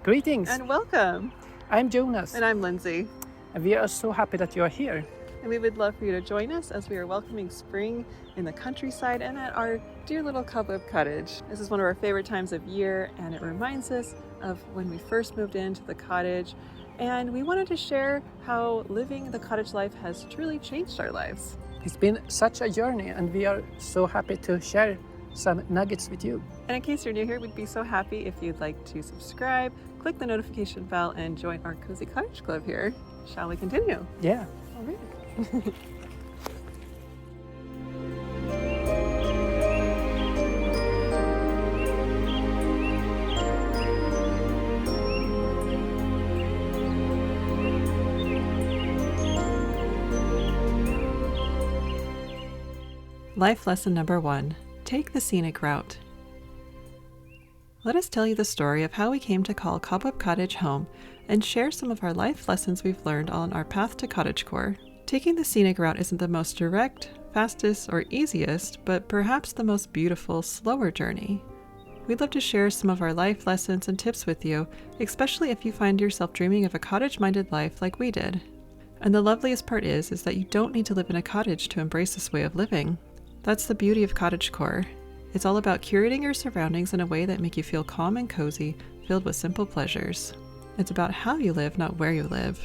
Greetings! And welcome! I'm Jonas. And I'm Lindsay. And we are so happy that you are here. And we would love for you to join us as we are welcoming spring in the countryside and at our dear little Cobweb Cottage. This is one of our favorite times of year, and it reminds us of when we first moved into the cottage. And we wanted to share how living the cottage life has truly changed our lives. It's been such a journey, and we are so happy to share some nuggets with you. And in case you're new here, we'd be so happy if you'd like to subscribe, click the notification bell, and join our Cozy Cottage Club here. Shall we continue? Yeah. All right. Life lesson number 1. Take the scenic route. Let us tell you the story of how we came to call Cobweb Cottage home and share some of our life lessons we've learned on our path to Cottagecore. Taking the scenic route isn't the most direct, fastest, or easiest, but perhaps the most beautiful, slower journey. We'd love to share some of our life lessons and tips with you, especially if you find yourself dreaming of a cottage-minded life like we did. And the loveliest part is that you don't need to live in a cottage to embrace this way of living. That's the beauty of Cottagecore. It's all about curating your surroundings in a way that make you feel calm and cozy, filled with simple pleasures. It's about how you live, not where you live.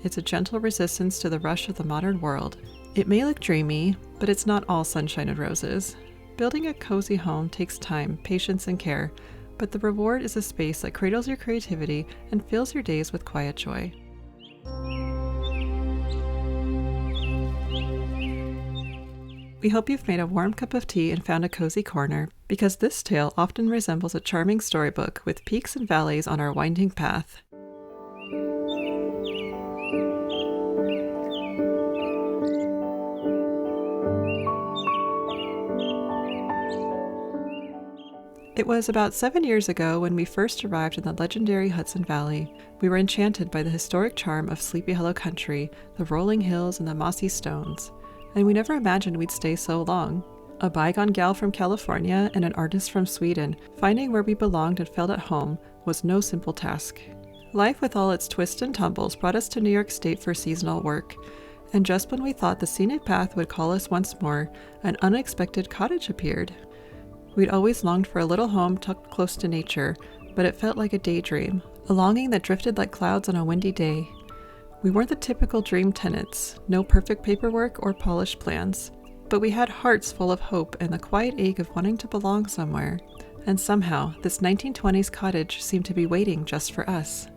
It's a gentle resistance to the rush of the modern world. It may look dreamy, but it's not all sunshine and roses. Building a cozy home takes time, patience, and care, but the reward is a space that cradles your creativity and fills your days with quiet joy. We hope you've made a warm cup of tea and found a cozy corner, because this tale often resembles a charming storybook with peaks and valleys on our winding path. It was about 7 years ago when we first arrived in the legendary Hudson Valley. We were enchanted by the historic charm of Sleepy Hollow Country, the rolling hills and the mossy stones. And we never imagined we'd stay so long. A bygone gal from California and an artist from Sweden, finding where we belonged and felt at home was no simple task. Life with all its twists and tumbles brought us to New York State for seasonal work. And just when we thought the scenic path would call us once more, an unexpected cottage appeared. We'd always longed for a little home tucked close to nature, but it felt like a daydream, a longing that drifted like clouds on a windy day. We weren't the typical dream tenants, no perfect paperwork or polished plans, but we had hearts full of hope and the quiet ache of wanting to belong somewhere. And somehow, this 1920s cottage seemed to be waiting just for us.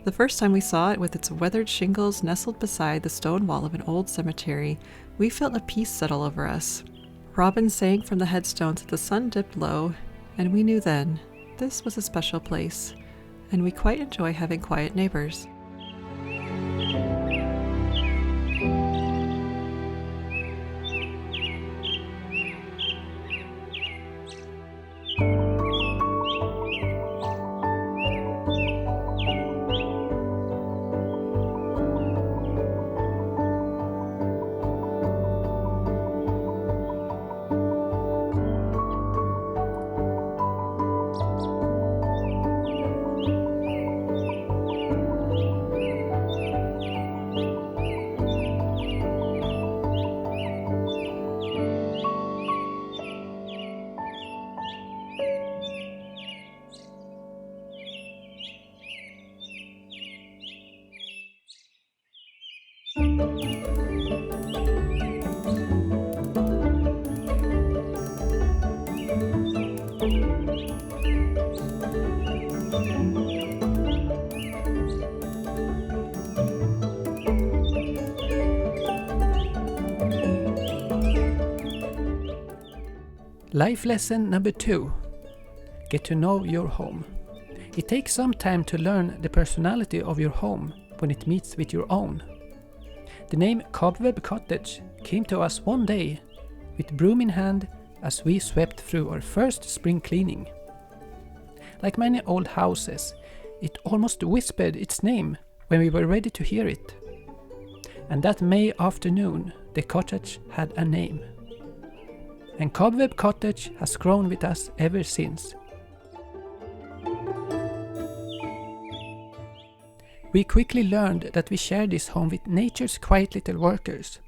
The first time we saw it with its weathered shingles nestled beside the stone wall of an old cemetery, we felt a peace settle over us. Robins sang from the headstones as the sun dipped low, and we knew then, this was a special place, and we quite enjoy having quiet neighbors. Life lesson number 2. Get to know your home. It takes some time to learn the personality of your home when it meets with your own. The name Cobweb Cottage came to us one day with broom in hand as we swept through our first spring cleaning. Like many old houses, it almost whispered its name when we were ready to hear it. And that May afternoon, the cottage had a name. And Cobweb Cottage has grown with us ever since. We quickly learned that we share this home with nature's quiet little workers.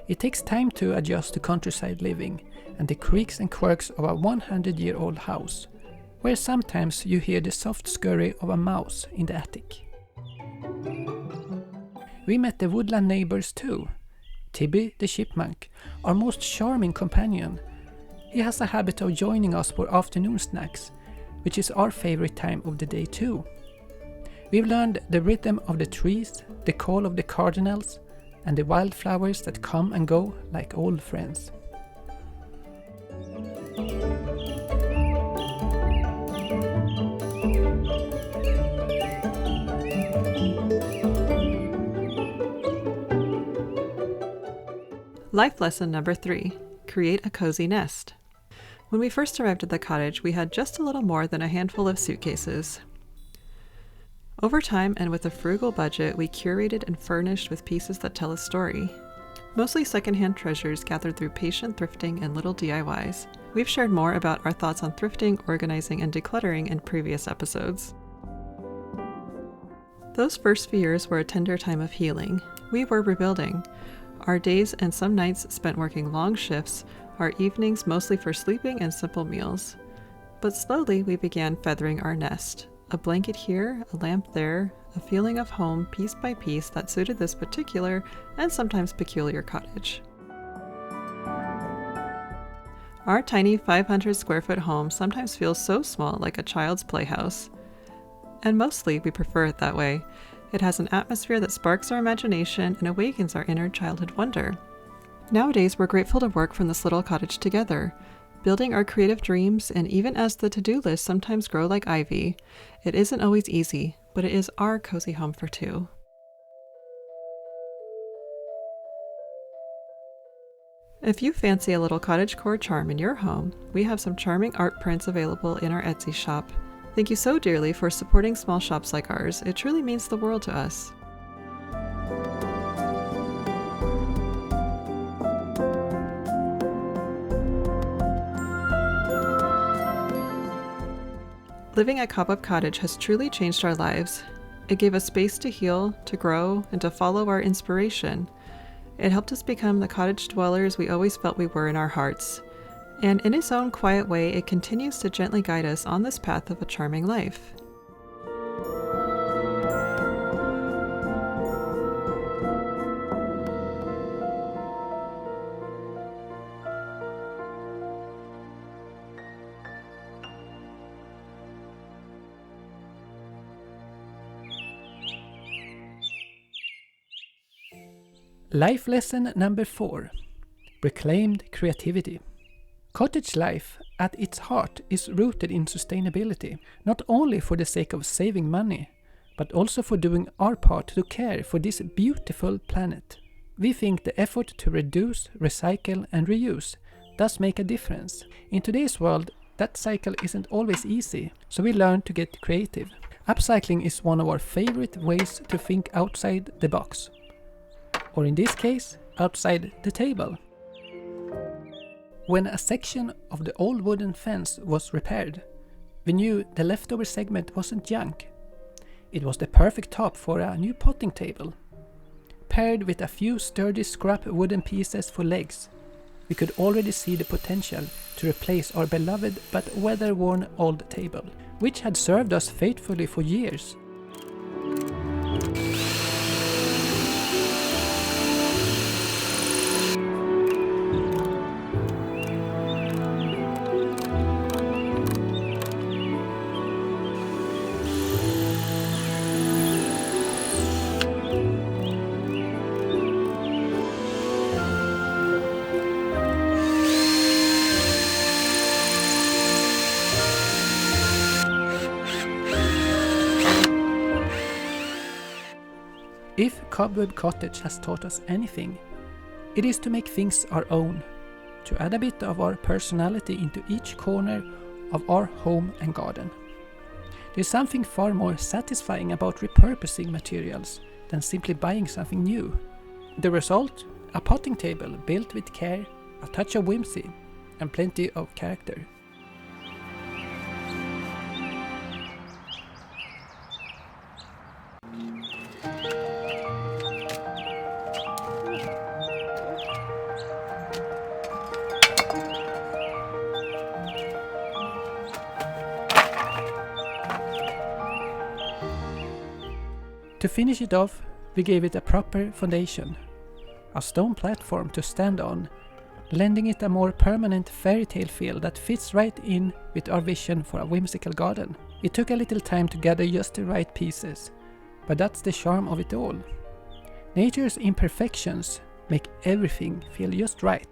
It takes time to adjust to countryside living and the creaks and quirks of a 100-year-old house, where sometimes you hear the soft scurry of a mouse in the attic. We met the woodland neighbors too. Tibby the chipmunk, our most charming companion. He has a habit of joining us for afternoon snacks, which is our favorite time of the day too. We've learned the rhythm of the trees, the call of the cardinals, and the wildflowers that come and go like old friends. Life lesson number 3. Create a cozy nest. When we first arrived at the cottage, we had just a little more than a handful of suitcases. Over time, and with a frugal budget, we curated and furnished with pieces that tell a story. Mostly secondhand treasures gathered through patient thrifting and little DIYs. We've shared more about our thoughts on thrifting, organizing, and decluttering in previous episodes. Those first few years were a tender time of healing. We were rebuilding. Our days and some nights spent working long shifts, our evenings mostly for sleeping and simple meals. But slowly we began feathering our nest. A blanket here, a lamp there, a feeling of home piece by piece that suited this particular and sometimes peculiar cottage. Our tiny 500 square foot home sometimes feels so small, like a child's playhouse. And mostly we prefer it that way. It has an atmosphere that sparks our imagination and awakens our inner childhood wonder. Nowadays, we're grateful to work from this little cottage together, building our creative dreams, and even as the to-do lists sometimes grow like ivy, it isn't always easy, but it is our cozy home for two. If you fancy a little cottagecore charm in your home, we have some charming art prints available in our Etsy shop. Thank you so dearly for supporting small shops like ours. It truly means the world to us. Living at Cobweb Cottage has truly changed our lives. It gave us space to heal, to grow, and to follow our inspiration. It helped us become the cottage dwellers we always felt we were in our hearts. And in its own quiet way, it continues to gently guide us on this path of a charming life. Life lesson number 4. Reclaimed creativity. Cottage life, at its heart, is rooted in sustainability, not only for the sake of saving money, but also for doing our part to care for this beautiful planet. We think the effort to reduce, recycle, and reuse does make a difference. In today's world, that cycle isn't always easy, so we learn to get creative. Upcycling is one of our favorite ways to think outside the box. Or in this case, outside the table. When a section of the old wooden fence was repaired, we knew the leftover segment wasn't junk. It was the perfect top for a new potting table. Paired with a few sturdy scrap wooden pieces for legs, we could already see the potential to replace our beloved but weather-worn old table, which had served us faithfully for years. If Cobweb Cottage has taught us anything, it is to make things our own, to add a bit of our personality into each corner of our home and garden. There's something far more satisfying about repurposing materials than simply buying something new. The result? A potting table built with care, a touch of whimsy, and plenty of character. To finish it off, we gave it a proper foundation, a stone platform to stand on, lending it a more permanent fairy tale feel that fits right in with our vision for a whimsical garden. It took a little time to gather just the right pieces, but that's the charm of it all. Nature's imperfections make everything feel just right.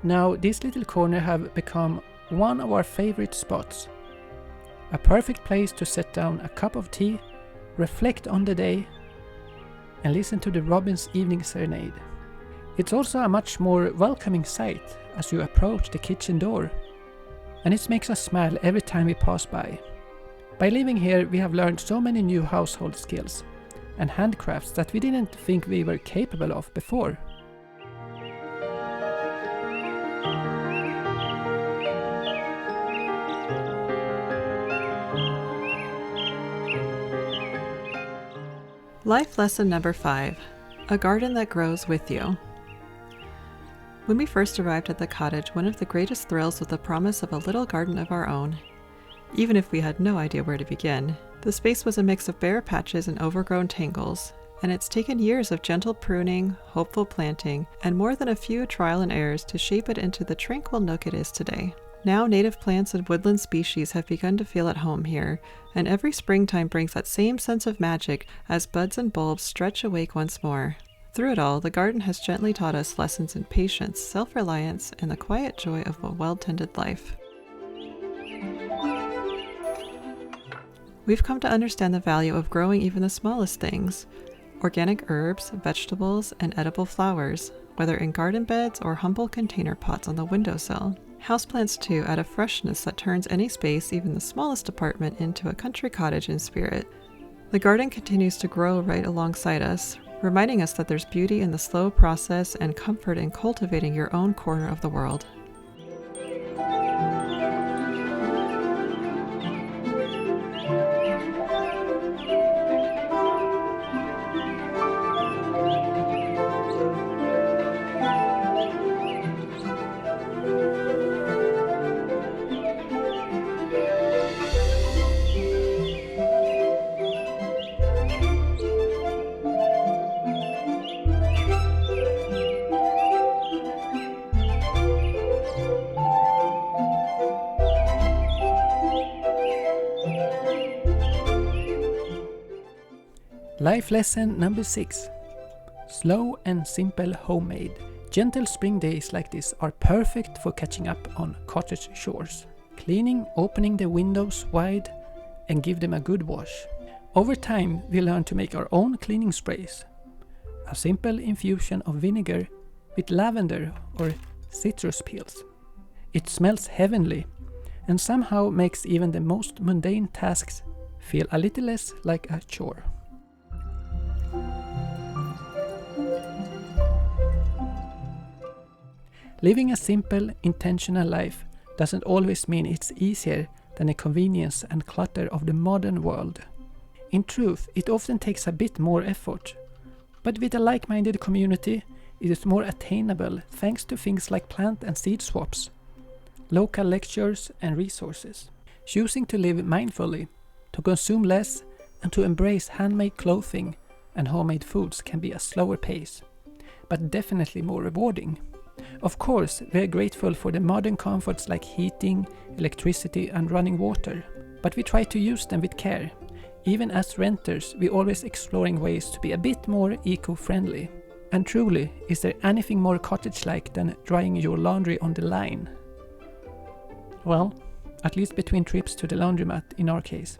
Now this little corner have become one of our favorite spots. A perfect place to set down a cup of tea, reflect on the day, and listen to the robin's evening serenade. It's also a much more welcoming sight as you approach the kitchen door, and it makes us smile every time we pass by. By living here, we have learned so many new household skills and handcrafts that we didn't think we were capable of before. Life lesson number 5, a garden that grows with you. When we first arrived at the cottage, one of the greatest thrills was the promise of a little garden of our own. Even if we had no idea where to begin, the space was a mix of bare patches and overgrown tangles, and it's taken years of gentle pruning, hopeful planting, and more than a few trial and errors to shape it into the tranquil nook it is today. Now native plants and woodland species have begun to feel at home here, and every springtime brings that same sense of magic as buds and bulbs stretch awake once more. Through it all, the garden has gently taught us lessons in patience, self-reliance, and the quiet joy of a well-tended life. We've come to understand the value of growing even the smallest things: organic herbs, vegetables, and edible flowers, whether in garden beds or humble container pots on the windowsill. Houseplants too add a freshness that turns any space, even the smallest apartment, into a country cottage in spirit. The garden continues to grow right alongside us, reminding us that there's beauty in the slow process and comfort in cultivating your own corner of the world. Life lesson number 6. Slow and simple homemade. Gentle spring days like this are perfect for catching up on cottage chores. Cleaning, opening the windows wide, and give them a good wash. Over time, we learn to make our own cleaning sprays. A simple infusion of vinegar with lavender or citrus peels. It smells heavenly and somehow makes even the most mundane tasks feel a little less like a chore. Living a simple, intentional life doesn't always mean it's easier than the convenience and clutter of the modern world. In truth, it often takes a bit more effort, but with a like-minded community, it is more attainable thanks to things like plant and seed swaps, local lectures and resources. Choosing to live mindfully, to consume less, and to embrace handmade clothing and homemade foods can be a slower pace, but definitely more rewarding. Of course, we are grateful for the modern comforts like heating, electricity and running water, but we try to use them with care. Even as renters, we're always exploring ways to be a bit more eco-friendly. And truly, is there anything more cottage-like than drying your laundry on the line? Well, at least between trips to the laundromat in our case.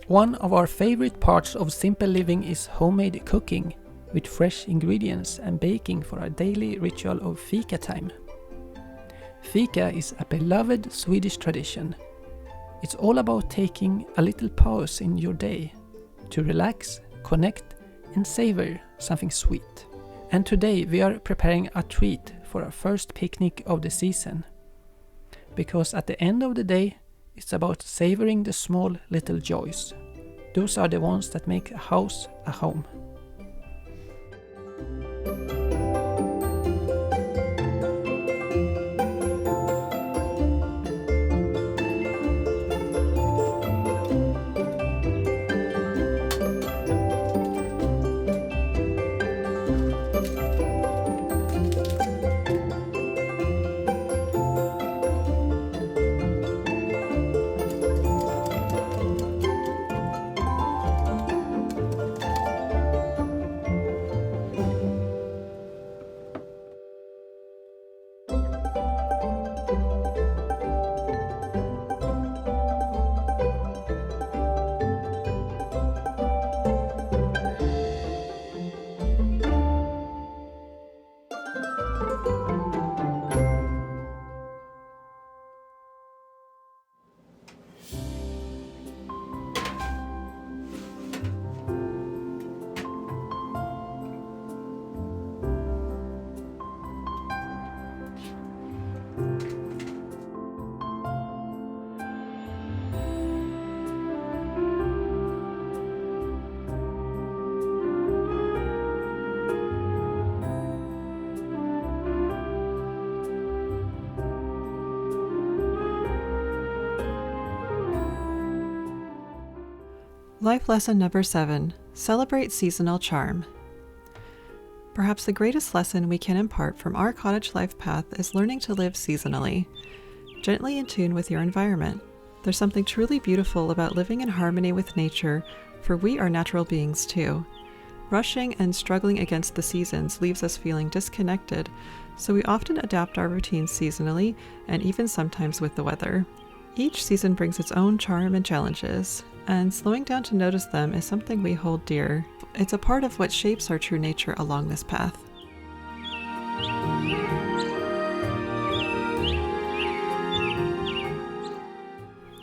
One of our favorite parts of simple living is homemade cooking, with fresh ingredients and baking for our daily ritual of fika time. Fika is a beloved Swedish tradition. It's all about taking a little pause in your day to relax, connect and savor something sweet. And today we are preparing a treat for our first picnic of the season. Because at the end of the day, it's about savoring the small little joys. Those are the ones that make a house a home. Life lesson number 7, celebrate seasonal charm. Perhaps the greatest lesson we can impart from our cottage life path is learning to live seasonally, gently in tune with your environment. There's something truly beautiful about living in harmony with nature, for we are natural beings too. Rushing and struggling against the seasons leaves us feeling disconnected, so we often adapt our routines seasonally and even sometimes with the weather. Each season brings its own charm and challenges, and slowing down to notice them is something we hold dear. It's a part of what shapes our true nature along this path.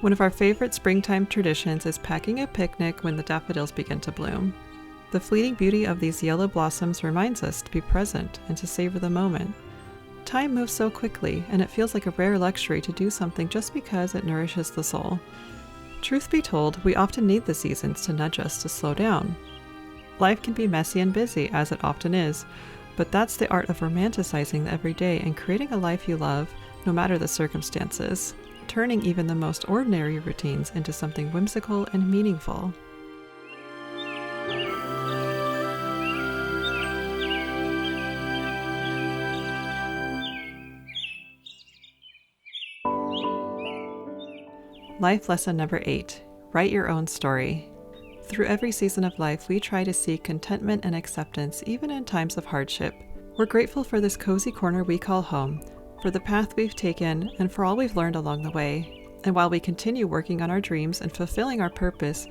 One of our favorite springtime traditions is packing a picnic when the daffodils begin to bloom. The fleeting beauty of these yellow blossoms reminds us to be present and to savor the moment. Time moves so quickly, and it feels like a rare luxury to do something just because it nourishes the soul. Truth be told, we often need the seasons to nudge us to slow down. Life can be messy and busy, as it often is, but that's the art of romanticizing the everyday and creating a life you love, no matter the circumstances, turning even the most ordinary routines into something whimsical and meaningful. Life lesson number 8, write your own story. Through every season of life, we try to seek contentment and acceptance, even in times of hardship. We're grateful for this cozy corner we call home, for the path we've taken, and for all we've learned along the way. And while we continue working on our dreams and fulfilling our purpose,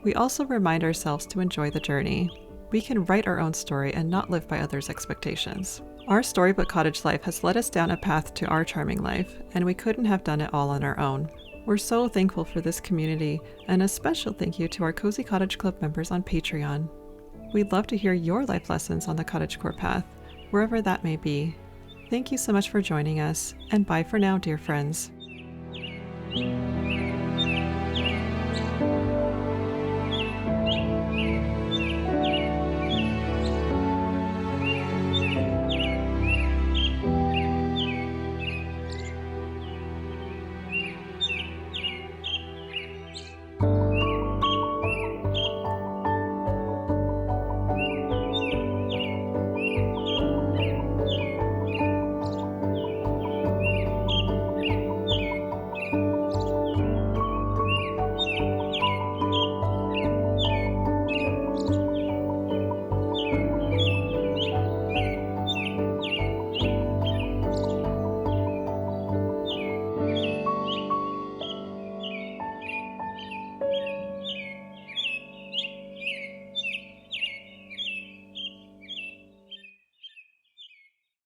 we also remind ourselves to enjoy the journey. We can write our own story and not live by others' expectations. Our storybook cottage life has led us down a path to our charming life, and we couldn't have done it all on our own. We're so thankful for this community, and a special thank you to our Cozy Cottage Club members on Patreon. We'd love to hear your life lessons on the Cottagecore path, wherever that may be. Thank you so much for joining us, and bye for now, dear friends.